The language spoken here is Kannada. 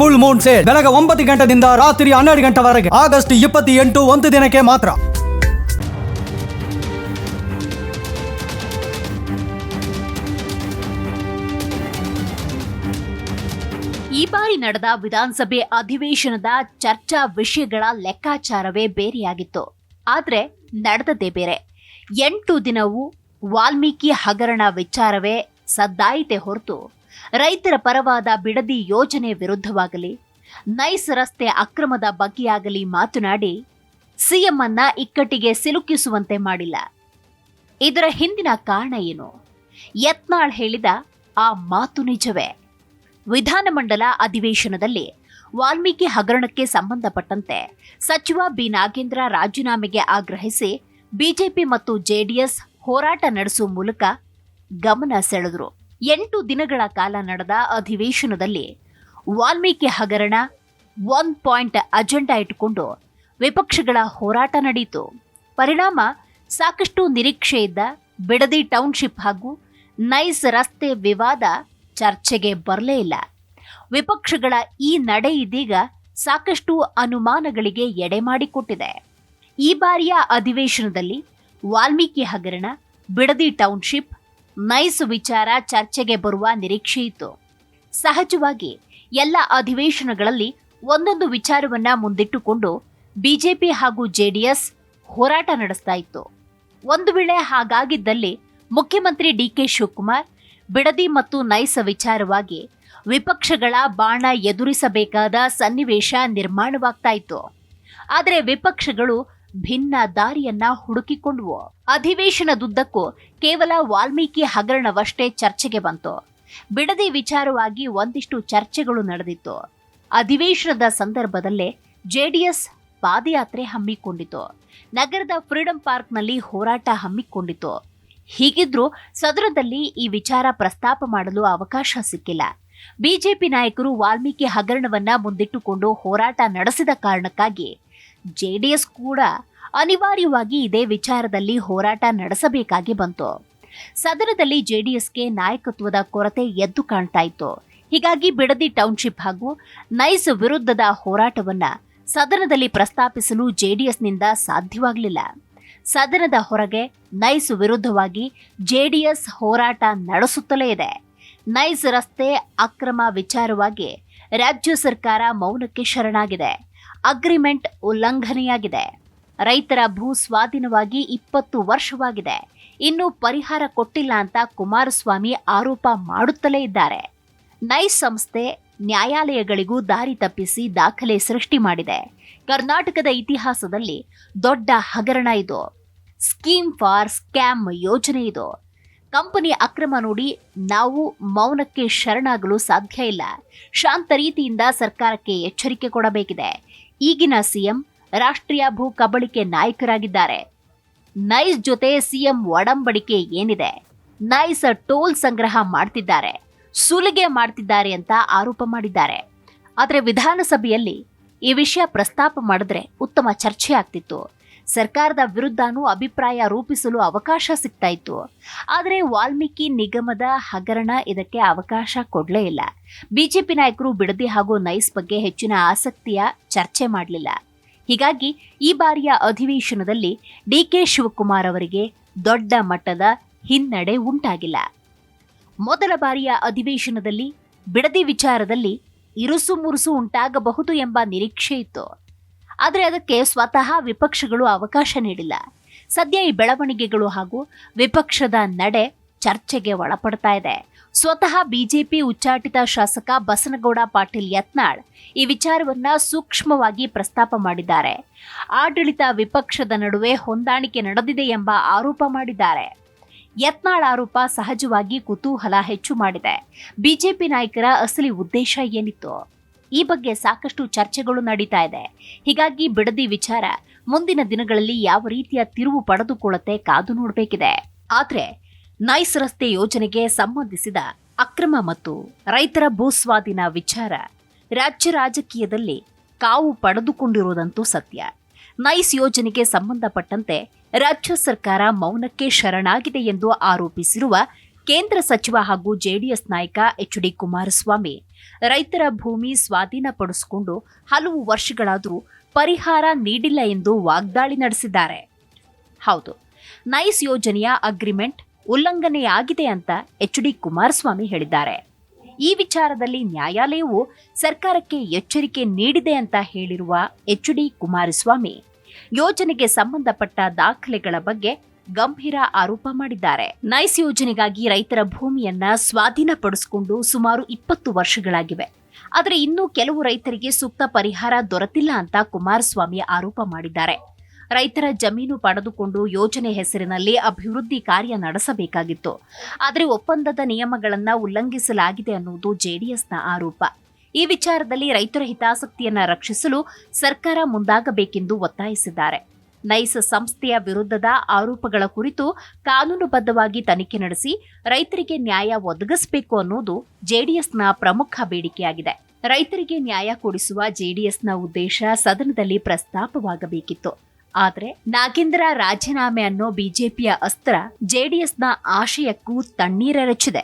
ಫುಲ್ ಮೂನ್ ಸೇಲ್ ಬೆಳಗ್ಗೆ 9 ಗಂಟೆಯಿಂದ ರಾತ್ರಿ 12 ಗಂಟೆವರೆಗೆ ಆಗಸ್ಟ್ 28 ಒಂದು ದಿನಕ್ಕೆ ಮಾತ್ರ. ಈ ಬಾರಿ ನಡೆದ ವಿಧಾನಸಭೆ ಅಧಿವೇಶನದ ಚರ್ಚಾ ವಿಷಯಗಳ ಲೆಕ್ಕಾಚಾರವೇ ಬೇರೆಯಾಗಿತ್ತು. ಆದ್ರೆ ನಡೆದದ್ದೇ ಬೇರೆ. 8 ದಿನವೂ ವಾಲ್ಮೀಕಿ ಹಗರಣ ವಿಚಾರವೇ ಸದ್ದಾಯಿತೆ ಹೊರತು ರೈತರ ಪರವಾದ ಬಿಡದಿ ಯೋಜನೆ ವಿರುದ್ಧವಾಗಲಿ, ನೈಸ್ ರಸ್ತೆ ಅಕ್ರಮದ ಬಗ್ಗೆಯಾಗಲಿ ಮಾತನಾಡಿ ಸಿಎಂ ಅನ್ನ ಇಕ್ಕಟ್ಟಿಗೆ ಸಿಲುಕಿಸುವಂತೆ ಮಾಡಿಲ್ಲ. ಇದರ ಹಿಂದಿನ ಕಾರಣ ಏನು? ಯತ್ನಾಳ್ ಹೇಳಿದ ಆ ಮಾತು ನಿಜವೇ? ವಿಧಾನಮಂಡಲ ಅಧಿವೇಶನದಲ್ಲಿ ವಾಲ್ಮೀಕಿ ಹಗರಣಕ್ಕೆ ಸಂಬಂಧಪಟ್ಟಂತೆ ಸಚಿವ ಬಿ ನಾಗೇಂದ್ರ ರಾಜೀನಾಮೆಗೆ ಆಗ್ರಹಿಸಿ ಬಿಜೆಪಿ ಮತ್ತು ಜೆಡಿಎಸ್ ಹೋರಾಟ ನಡೆಸುವ ಮೂಲಕ ಗಮನ ಸೆಳೆದರು. 8 ದಿನಗಳ ಕಾಲ ನಡೆದ ಅಧಿವೇಶನದಲ್ಲಿ ವಾಲ್ಮೀಕಿ ಹಗರಣ 1 ಪಾಯಿಂಟ್ ಅಜೆಂಡಾ ಇಟ್ಟುಕೊಂಡು ವಿಪಕ್ಷಗಳ ಹೋರಾಟ ನಡೆಯಿತು. ಪರಿಣಾಮ ಸಾಕಷ್ಟು ನಿರೀಕ್ಷೆ ಇದ್ದ ಬಿಡದಿ ಟೌನ್ಶಿಪ್ ಹಾಗೂ ನೈಸ್ ರಸ್ತೆ ವಿವಾದ ಚರ್ಚೆಗೆ ಬರಲೇ ಇಲ್ಲ. ವಿಪಕ್ಷಗಳ ಈ ನಡೆ ಇದೀಗ ಸಾಕಷ್ಟು ಅನುಮಾನಗಳಿಗೆ ಎಡೆ ಮಾಡಿಕೊಟ್ಟಿದೆ. ಈ ಬಾರಿಯ ಅಧಿವೇಶನದಲ್ಲಿ ವಾಲ್ಮೀಕಿ ಹಗರಣ, ಬಿಡದಿ ಟೌನ್ಶಿಪ್, ನೈಸ್ ವಿಚಾರ ಚರ್ಚೆಗೆ ಬರುವ ನಿರೀಕ್ಷೆ ಇತ್ತು. ಸಹಜವಾಗಿ ಎಲ್ಲ ಅಧಿವೇಶನಗಳಲ್ಲಿ ಒಂದೊಂದು ವಿಚಾರವನ್ನ ಮುಂದಿಟ್ಟುಕೊಂಡು ಬಿಜೆಪಿ ಹಾಗೂ ಜೆಡಿಎಸ್ ಹೋರಾಟ ನಡೆಸ್ತಾ ಇತ್ತು. ಒಂದು ವೇಳೆ ಹಾಗಾಗಿದ್ದಲ್ಲಿ ಮುಖ್ಯಮಂತ್ರಿ ಡಿಕೆ ಶಿವಕುಮಾರ್ ಬಿಡದಿ ಮತ್ತು ನೈಸ್ ವಿಚಾರವಾಗಿ ವಿಪಕ್ಷಗಳ ಬಾಣ ಎದುರಿಸಬೇಕಾದ ಸನ್ನಿವೇಶ ನಿರ್ಮಾಣವಾಗ್ತಾ ಇತ್ತು. ಆದರೆ ವಿಪಕ್ಷಗಳು ಭಿನ್ನ ದಾರಿಯನ್ನ ಹುಡುಕಿಕೊಂಡವು. ಅಧಿವೇಶನದುದ್ದಕ್ಕೂ ಕೇವಲ ವಾಲ್ಮೀಕಿ ಹಗರಣವಷ್ಟೇ ಚರ್ಚೆಗೆ ಬಂತು. ಬಿಡದಿ ವಿಚಾರವಾಗಿ ಒಂದಿಷ್ಟು ಚರ್ಚೆಗಳು ನಡೆದಿತ್ತು. ಅಧಿವೇಶನದ ಸಂದರ್ಭದಲ್ಲೇ ಜೆಡಿಎಸ್ ಪಾದಯಾತ್ರೆ ಹಮ್ಮಿಕೊಂಡಿತು. ನಗರದ ಫ್ರೀಡಂ ಪಾರ್ಕ್ನಲ್ಲಿ ಹೋರಾಟ ಹಮ್ಮಿಕೊಂಡಿತು. ಹೀಗಿದ್ರೂ ಸದನದಲ್ಲಿ ಈ ವಿಚಾರ ಪ್ರಸ್ತಾಪ ಮಾಡಲು ಅವಕಾಶ ಸಿಕ್ಕಿಲ್ಲ. ಬಿಜೆಪಿ ನಾಯಕರು ವಾಲ್ಮೀಕಿ ಹಗರಣವನ್ನ ಮುಂದಿಟ್ಟುಕೊಂಡು ಹೋರಾಟ ನಡೆಸಿದ ಕಾರಣಕ್ಕಾಗಿ ಜೆಡಿಎಸ್ ಕೂಡ ಅನಿವಾರ್ಯವಾಗಿ ಇದೇ ವಿಚಾರದಲ್ಲಿ ಹೋರಾಟ ನಡೆಸಬೇಕಾಗಿ ಬಂತು. ಸದನದಲ್ಲಿ ಜೆಡಿಎಸ್ಗೆ ನಾಯಕತ್ವದ ಕೊರತೆ ಎದ್ದು ಕಾಣ್ತಾ ಇತ್ತು. ಹೀಗಾಗಿ ಬಿಡದಿ ಟೌನ್ಶಿಪ್ ಹಾಗೂ ನೈಸ್ ವಿರುದ್ಧದ ಹೋರಾಟವನ್ನ ಸದನದಲ್ಲಿ ಪ್ರಸ್ತಾಪಿಸಲು ಜೆಡಿಎಸ್ನಿಂದ ಸಾಧ್ಯವಾಗಲಿಲ್ಲ. ಸದನದ ಹೊರಗೆ ನೈಸ್ ವಿರುದ್ಧವಾಗಿ ಜೆಡಿಎಸ್ ಹೋರಾಟ ನಡೆಸುತ್ತಲೇ ಇದೆ. ನೈಸ್ ರಸ್ತೆ ಅಕ್ರಮ ವಿಚಾರವಾಗಿ ರಾಜ್ಯ ಸರ್ಕಾರ ಮೌನಕ್ಕೆ ಶರಣಾಗಿದೆ. ಅಗ್ರಿಮೆಂಟ್ ಉಲ್ಲಂಘನೆಯಾಗಿದೆ. ರೈತರ ಭೂ ಸ್ವಾಧೀನವಾಗಿ 20 ವರ್ಷವಾಗಿದೆ. ಇನ್ನೂ ಪರಿಹಾರ ಕೊಟ್ಟಿಲ್ಲ ಅಂತ ಕುಮಾರಸ್ವಾಮಿ ಆರೋಪ ಮಾಡುತ್ತಲೇ ಇದ್ದಾರೆ. ನೈಸ್ ಸಂಸ್ಥೆ ನ್ಯಾಯಾಲಯಗಳಿಗೂ ದಾರಿ ತಪ್ಪಿಸಿ ದಾಖಲೆ ಸೃಷ್ಟಿ ಮಾಡಿದೆ. ಕರ್ನಾಟಕದ ಇತಿಹಾಸದಲ್ಲಿ ದೊಡ್ಡ ಹಗರಣ ಇದು. ಸ್ಕೀಮ್ ಫಾರ್ ಸ್ಕ್ಯಾಮ್ ಯೋಜನೆ ಇದು. ಕಂಪನಿ ಅಕ್ರಮ ನೋಡಿ ನಾವು ಮೌನಕ್ಕೆ ಶರಣಾಗಲು ಸಾಧ್ಯ ಇಲ್ಲ. ಶಾಂತ ರೀತಿಯಿಂದ ಸರ್ಕಾರಕ್ಕೆ ಎಚ್ಚರಿಕೆ ಕೊಡಬೇಕಿದೆ. ಈಗಿನ ಸಿಎಂ ರಾಷ್ಟ್ರೀಯ ಭೂ ಕಬಳಿಕೆ ನಾಯಕರಾಗಿದ್ದಾರೆ. ನೈಸ್ ಜೊತೆ ಸಿಎಂ ಒಡಂಬಡಿಕೆ ಏನಿದೆ? ನೈಸ್ ಟೋಲ್ ಸಂಗ್ರಹ ಮಾಡ್ತಿದ್ದಾರೆ, ಸುಲಿಗೆ ಮಾಡ್ತಿದ್ದಾರೆ ಅಂತ ಆರೋಪ ಮಾಡಿದ್ದಾರೆ. ಆದರೆ ವಿಧಾನಸಭೆಯಲ್ಲಿ ಈ ವಿಷಯ ಪ್ರಸ್ತಾಪ ಮಾಡಿದ್ರೆ ಉತ್ತಮ ಚರ್ಚೆ ಆಗ್ತಿತ್ತು. ಸರ್ಕಾರದ ವಿರುದ್ಧನೂ ಅಭಿಪ್ರಾಯ ರೂಪಿಸಲು ಅವಕಾಶ ಸಿಗ್ತಾ ಇತ್ತು. ಆದರೆ ವಾಲ್ಮೀಕಿ ನಿಗಮದ ಹಗರಣ ಇದಕ್ಕೆ ಅವಕಾಶ ಕೊಡಲೇ ಇಲ್ಲ. ಬಿಜೆಪಿ ನಾಯಕರು ಬಿಡದಿ ಹಾಗೂ ನೈಸ್ ಬಗ್ಗೆ ಹೆಚ್ಚಿನ ಆಸಕ್ತಿಯ ಚರ್ಚೆ ಮಾಡಲಿಲ್ಲ. ಹೀಗಾಗಿ ಈ ಬಾರಿಯ ಅಧಿವೇಶನದಲ್ಲಿ ಡಿಕೆ ಶಿವಕುಮಾರ್ ಅವರಿಗೆ ದೊಡ್ಡ ಮಟ್ಟದ ಹಿನ್ನಡೆ ಉಂಟಾಗಿಲ್ಲ. ಮೊದಲ ಬಾರಿಯ ಅಧಿವೇಶನದಲ್ಲಿ ಬಿಡದಿ ವಿಚಾರದಲ್ಲಿ ಇರುಸು ಮುರುಸು ಉಂಟಾಗಬಹುದು ಎಂಬ ನಿರೀಕ್ಷೆ ಇತ್ತು. ಆದರೆ ಅದಕ್ಕೆ ಸ್ವತಃ ವಿಪಕ್ಷಗಳು ಅವಕಾಶ ನೀಡಿಲ್ಲ. ಸದ್ಯ ಈ ಬೆಳವಣಿಗೆಗಳು ಹಾಗೂ ವಿಪಕ್ಷದ ನಡೆ ಚರ್ಚೆಗೆ ಒಳಪಡ್ತಾ ಇದೆ. ಸ್ವತಃ ಬಿಜೆಪಿ ಉಚ್ಚಾಟಿತ ಶಾಸಕ ಬಸನಗೌಡ ಪಾಟೀಲ್ ಯತ್ನಾಳ್ ಈ ವಿಚಾರವನ್ನ ಸೂಕ್ಷ್ಮವಾಗಿ ಪ್ರಸ್ತಾಪ ಮಾಡಿದ್ದಾರೆ. ಆಡಳಿತ ವಿಪಕ್ಷದ ನಡುವೆ ಹೊಂದಾಣಿಕೆ ನಡೆದಿದೆ ಎಂಬ ಆರೋಪ ಮಾಡಿದ್ದಾರೆ. ಯತ್ನಾಳ್ ಆರೋಪ ಸಹಜವಾಗಿ ಕುತೂಹಲ ಹೆಚ್ಚು ಮಾಡಿದೆ. ಬಿಜೆಪಿ ನಾಯಕರ ಅಸಲಿ ಉದ್ದೇಶ ಏನಿತ್ತು? ಈ ಬಗ್ಗೆ ಸಾಕಷ್ಟು ಚರ್ಚೆಗಳು ನಡೀತಾ ಇದೆ. ಹೀಗಾಗಿ ಬಿಡದಿ ವಿಚಾರ ಮುಂದಿನ ದಿನಗಳಲ್ಲಿ ಯಾವ ರೀತಿಯ ತಿರುವು ಪಡೆದುಕೊಳ್ಳುತ್ತೆ ಕಾದು ನೋಡಬೇಕಿದೆ. ಆದ್ರೆ ನೈಸ್ ರಸ್ತೆ ಯೋಜನೆಗೆ ಸಂಬಂಧಿಸಿದ ಅಕ್ರಮ ಮತ್ತು ರೈತರ ಭೂಸ್ವಾಧೀನ ವಿಚಾರ ರಾಜ್ಯ ರಾಜಕೀಯದಲ್ಲಿ ಕಾವು ಪಡೆದುಕೊಂಡಿರುವುದಂತೂ ಸತ್ಯ. ನೈಸ್ ಯೋಜನೆಗೆ ಸಂಬಂಧಪಟ್ಟಂತೆ ರಾಜ್ಯ ಸರ್ಕಾರ ಮೌನಕ್ಕೆ ಶರಣಾಗಿದೆ ಎಂದು ಆರೋಪಿಸಿರುವ ಕೇಂದ್ರ ಸಚಿವ ಹಾಗೂ ಜೆಡಿಎಸ್ ನಾಯಕ ಎಚ್.ಡಿ. ಕುಮಾರಸ್ವಾಮಿ ರೈತರ ಭೂಮಿ ಸ್ವಾಧೀನಪಡಿಸಿಕೊಂಡು ಹಲವು ವರ್ಷಗಳಾದರೂ ಪರಿಹಾರ ನೀಡಿಲ್ಲ ಎಂದು ವಾಗ್ದಾಳಿ ನಡೆಸಿದ್ದಾರೆ. ಹೌದು, ನೈಸ್ ಯೋಜನೆಯ ಅಗ್ರಿಮೆಂಟ್ ಉಲ್ಲಂಘನೆಯಾಗಿದೆ ಅಂತ ಎಚ್.ಡಿ. ಕುಮಾರಸ್ವಾಮಿ ಹೇಳಿದ್ದಾರೆ. ಈ ವಿಚಾರದಲ್ಲಿ ನ್ಯಾಯಾಲಯವು ಸರ್ಕಾರಕ್ಕೆ ಎಚ್ಚರಿಕೆ ನೀಡಿದೆ ಅಂತ ಹೇಳಿರುವ ಎಚ್.ಡಿ. ಕುಮಾರಸ್ವಾಮಿ ಯೋಜನೆಗೆ ಸಂಬಂಧಪಟ್ಟ ದಾಖಲೆಗಳ ಬಗ್ಗೆ ಗಂಭೀರ ಆರೋಪ ಮಾಡಿದ್ದಾರೆ. ನೈಸ್ ಯೋಜನೆಗಾಗಿ ರೈತರ ಭೂಮಿಯನ್ನ ಸ್ವಾಧೀನಪಡಿಸಿಕೊಂಡು ಸುಮಾರು 20 ವರ್ಷಗಳಾಗಿವೆ. ಆದರೆ ಇನ್ನೂ ಕೆಲವು ರೈತರಿಗೆ ಸೂಕ್ತ ಪರಿಹಾರ ದೊರೆತಿಲ್ಲ ಅಂತ ಕುಮಾರಸ್ವಾಮಿ ಆರೋಪ ಮಾಡಿದ್ದಾರೆ. ರೈತರ ಜಮೀನು ಪಡೆದುಕೊಂಡು ಯೋಜನೆ ಹೆಸರಿನಲ್ಲಿ ಅಭಿವೃದ್ಧಿ ಕಾರ್ಯ ನಡೆಸಬೇಕಾಗಿತ್ತು. ಆದರೆ ಒಪ್ಪಂದದ ನಿಯಮಗಳನ್ನು ಉಲ್ಲಂಘಿಸಲಾಗಿದೆ ಅನ್ನುವುದು ಜೆಡಿಎಸ್ನ ಆರೋಪ. ಈ ವಿಚಾರದಲ್ಲಿ ರೈತರ ಹಿತಾಸಕ್ತಿಯನ್ನ ರಕ್ಷಿಸಲು ಸರ್ಕಾರ ಮುಂದಾಗಬೇಕೆಂದು ಒತ್ತಾಯಿಸಿದ್ದಾರೆ. ನೈಸ್ ಸಂಸ್ಥೆಯ ವಿರುದ್ಧದ ಆರೋಪಗಳ ಕುರಿತು ಕಾನೂನುಬದ್ಧವಾಗಿ ತನಿಖೆ ನಡೆಸಿ ರೈತರಿಗೆ ನ್ಯಾಯ ಒದಗಿಸಬೇಕು ಅನ್ನೋದು ಜೆಡಿಎಸ್ನ ಪ್ರಮುಖ ಬೇಡಿಕೆಯಾಗಿದೆ. ರೈತರಿಗೆ ನ್ಯಾಯ ಕೊಡಿಸುವ ಜೆಡಿಎಸ್ನ ಉದ್ದೇಶ ಸದನದಲ್ಲಿ ಪ್ರಸ್ತಾಪವಾಗಬೇಕಿತ್ತು. ಆದರೆ ನಾಗೇಂದ್ರ ರಾಜೀನಾಮೆ ಅನ್ನೋ ಬಿಜೆಪಿಯ ಅಸ್ತ್ರ ಜೆಡಿಎಸ್ನ ಆಶಯಕ್ಕೂ ತಣ್ಣೀರೆರಚಿದೆ.